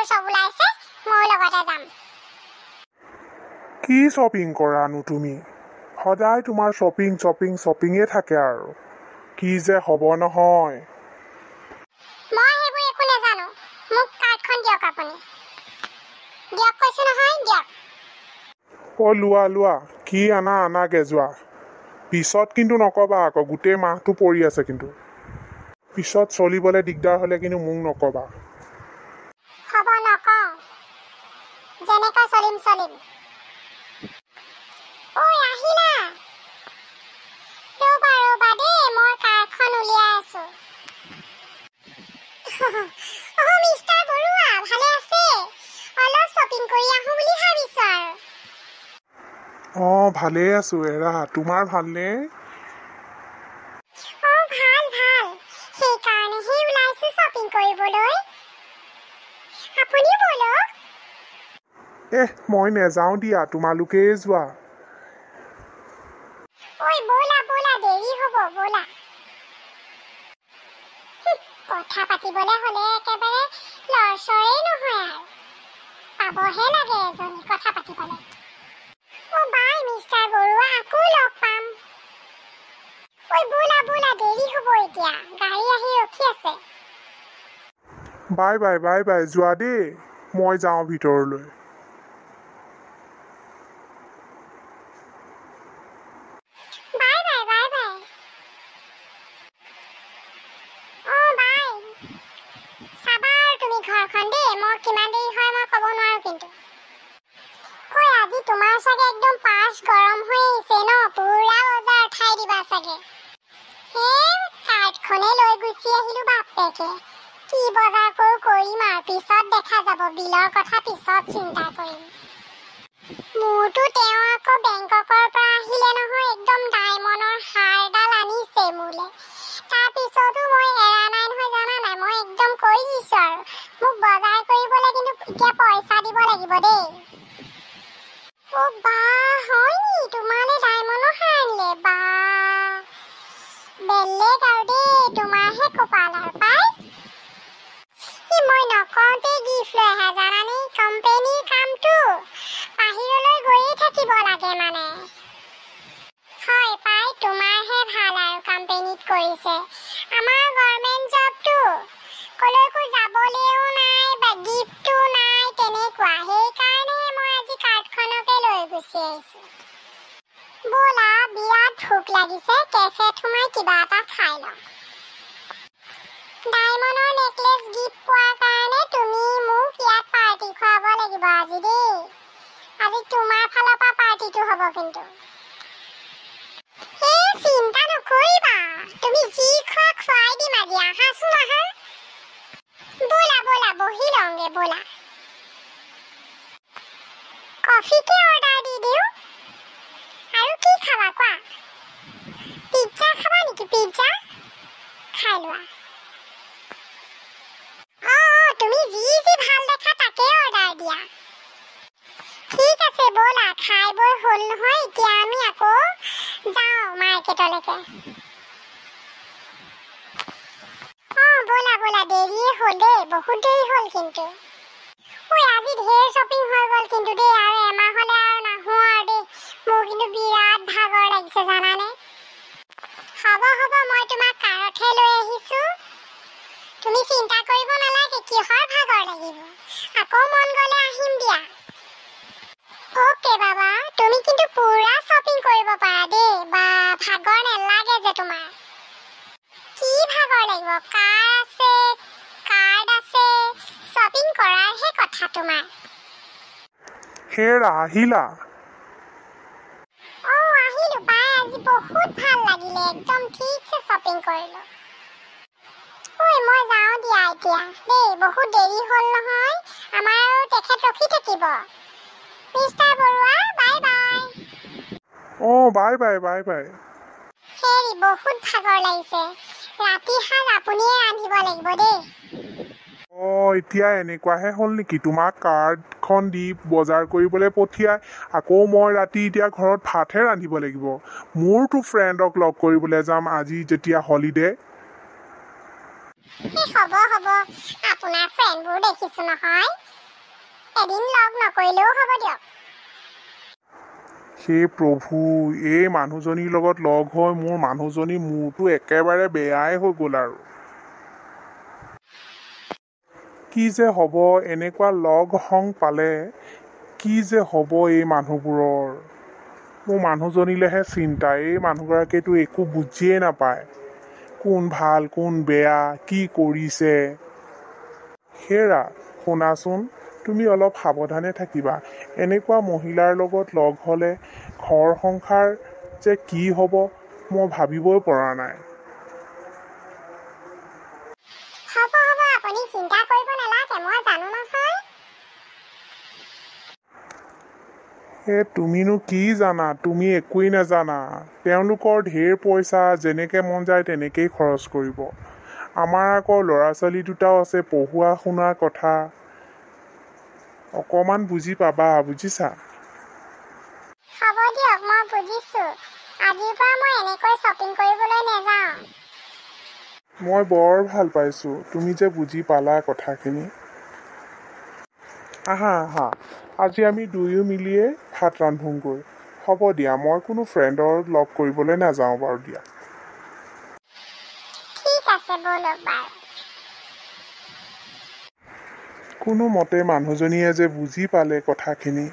কাপোৰ সব ওলাইছে মোৰ লগতে যাম কি শ্বপিং কৰানো তুমি সদায় তোমাৰ শ্বপিঙে থাকে আৰু কি যে হ'ব নহয় মই হেবুৰ একো নেজানো মোক কাৰ্ডখন দিয়ক আপুনি দিয়ক কৈছো নহয় দিয়ক লোৱা কি আনাগে যোৱা পিছত কিন্তু নকবা আকৌ গোটেই মাহটো পৰি আছে কিন্তু পিছত চলিবলৈ দিগদাৰ হ'লে কিন্তু মোক নকবা হ'ব নকওঁ যেনেকৈ চলিম ঐ আহিলা ৰ'বা দেই মই কাৰ্ডখন উলিয়াই আছো মিষ্টাৰ বৰুৱা ভালে আছে অলপ শ্বপিং কৰি আহো বুলি ভাবিছো আৰু ভালেই আছো এৰা তোমাৰ ভালনে ভাল সেইকাৰণেহে ওলাইছো শ্বপিং কৰিবলৈ আপুনি বলক মই নেযাওঁ দিয়া তোমালোকেই যোৱা ঐ ব'লা দেৰি হ'ব ব'লা কথা পাতিবলৈ হ'লে একেবাৰে লৰচৰেই নহয় আৰু পাবহে লাগে এজনী কথা পাতিবলৈ বাই মিষ্টাৰ বৰুৱা আকৌ লগ পাম ব'লা দেৰি হ'ব এতিয়া গাড়ী আহি ৰখি আছে বাই যোৱা দেই মই যাওঁ ভিতৰলৈ বাই চাবা আৰু তুমি ঘৰখন দেই মই কিমান দেৰি হয় মই ক'ব নোৱাৰো কিন্তু আজি তোমাৰ চাগে একদম পাঁচ গৰম হৈ আহিছে ন পুৰা বজাৰ উঠাই দিবা চাগে কাৰ্ডখনে লৈ গুচি আহিলো বাপেকে কি বজাৰ কৰিম আৰু পিছত দেখা যাব বিলৰ কথা পিছত চিন্তা কৰিম মোৰতো তেওঁ আকৌ বেংককৰ পৰা আহিলে নহয় একদম ডায়মণ্ডৰ হাৰডাল আনিছে মোলে তাৰপিছতো মই এৰা নাই নহয় জানা নাই মই একদম কৰি দিছো আৰু মোক বজাৰ কৰিবলৈ কিন্তু এতিয়া পইচা দিব লাগিব দেই বা হয় নি তোমালে ডায়মণ্ডৰ হাৰ আনিলে বা বেলেগ আৰু দেই তোমাৰহে কপাল আৰু পাই মই নকওঁতে গিফ্ট লৈ আহা জানানে কোম্পানীৰ কামটো বাহিৰলৈ গৈয়ে থাকিব লাগে মানে হয় পাই তোমাৰহে ভাল আৰু কোম্পানীত কৰিছে আমাৰ গভৰ্ণমেণ্ট জবটো কলৈকো যাবলৈও নাই বা গিফ্টটো নাই তেনেকুৱা সেইকাৰণে মই আজি কাৰ্ডখনকে লৈ গুচি আহিছো ব'লা বিৰাট ভোক লাগিছে কেফেত সোমাই কিবা এটা খাই লওঁ ডায়মণ্ডৰ নেকলেছ গিফ্ট পোৱাৰ কাৰণে তুমি মোক ইয়াত পাৰ্টি খুৱাব লাগিব আজি দেই আজি তোমাৰ ফালৰ পৰা পাৰ্টিটো হ'ব কিন্তু চিন্তা নকৰিবা তুমি যি খোৱা খুৱাই দিম আজি আহাচোন আহা ব'লা বহি লওঁগে ব'লা কফিকে অৰ্ডাৰ দি দিওঁ আৰু কি খাবা কোৱা পিজ্জা খাবা নেকি পিজ্জা খাই লোৱা তুমি যি ভাল দেখা তাকে অৰ্ডাৰ দিয়া ঠিক আছে ব'লা খাই বৈ হ'ল নহয় এতিয়া আমি আকৌ যাওঁ মাৰ্কেটলৈকে ব'লা দেৰিয়ে হ'ল দেই বহুত দেৰি হ'ল কিন্তু আজি ঢেৰ শ্বপিং হৈ গ'ল কিন্তু দেই আৰু এমাহলে আৰু নাহো আৰু দেই মোৰ কিন্তু বিৰাট ভাগৰ লাগিছে জানানে হ'ব মই তোমাক কাৰতহে লৈ আহিছো তুমি চিন্তা কৰিব নালাগে কিহৰ ভাগৰ লাগিব আকৌ মন গ'লে আহিম দিয়া অ'কে বাবা তুমি কিন্তু পুৰা শ্বপিং কৰিব পাৰা দেই বা ভাগৰ নালাগে যে তোমাৰ কি ভাগৰ লাগিব কাৰ্ড আছে শ্বপিং কৰাৰহে কথা তোমাৰ হেৰা আহিলা আহিলো পাই আজি বহুত ভাল লাগিলে একদম ঠিকছে শ্বপিং কৰিলো মই যাওঁ দিয়া এতিয়া দেই বহুত দেৰি হ'ল নহয় আমাৰ আৰু তেখেত ৰখি থাকিব মিষ্টাৰ বৰুৱা বাই বাই হেৰি বহুত ভাগৰ লাগিছে ৰাতি সাজ আপুনিয়ে ৰান্ধিব লাগিব দেই এতিয়া এনেকুৱাহে হ'ল নেকি তোমাক কাৰ্ডখন দি বজাৰ কৰিবলৈ পঠিয়াই আকৌ মই ৰাতি এতিয়া ঘৰত ভাতহে ৰান্ধিব লাগিব মোৰতো ফ্ৰেণ্ডক লগ কৰিবলৈ যাম আজি যেতিয়া হলিডে হ'ব আপোনাৰ ফ্ৰেণ্ডবোৰ দেখিছো নহয় এদিন লগ নকৰিলেও হ'ব দিয়ক হে প্ৰভু এই মানুহজনীৰ লগত লগ হৈ মোৰ মানুহজনী মূৰটো একেবাৰে বেয়াই হৈ গ'ল আৰু কি যে হ'ব এনেকুৱা লগ সংগ পালে কি যে হ'ব এই মানুহবোৰৰ মোৰ মানুহজনীলেহে চিন্তা এই মানুহগৰাকীয়েতো একো বুজিয়ে নাপায় কোন ভাল কোন বেয়া কি কৰিছে হেৰা শুনাচোন তুমি অলপ সাৱধানে থাকিবা এনেকুৱা মহিলাৰ লগত লগ হ'লে ঘৰ সংসাৰ যে কি হ'ব মই ভাবিবই পৰা নাই হ'ব আপুনি চিন্তা কৰিব নালাগে মই জানো নহয় তুমিনো কি জানা তুমি একোৱেই নাজানা তেওঁলোকৰ ঢেৰ পইচা যেনেকৈ মন যায় তেনেকেই খৰচ কৰিব আমাৰ আকৌ ল'ৰা ছোৱালী দুটাও আছে পঢ়োৱা শুনাৰ কথা অকণমান বুজি পাবা বুজিছা হ'ব দিয়ক মই বুজিছো আজিৰ পৰা মই এনেকৈ শ্বপিং কৰিবলৈ নাযাওঁ মই বৰ ভাল পাইছোঁ তুমি যে বুজি পালা কথাখিনি আহা আজি আমি দুয়ো মিলিয়ে ভাত ৰান্ধোঁগৈ হ'ব দিয়া মই কোনো ফ্ৰেণ্ডৰ লগ কৰিবলৈ নাযাওঁ বাৰু দিয়া ঠিক আছে ব'লক বাৰু কোনোমতে মানুহজনীয়ে যে বুজি পালে কথাখিনি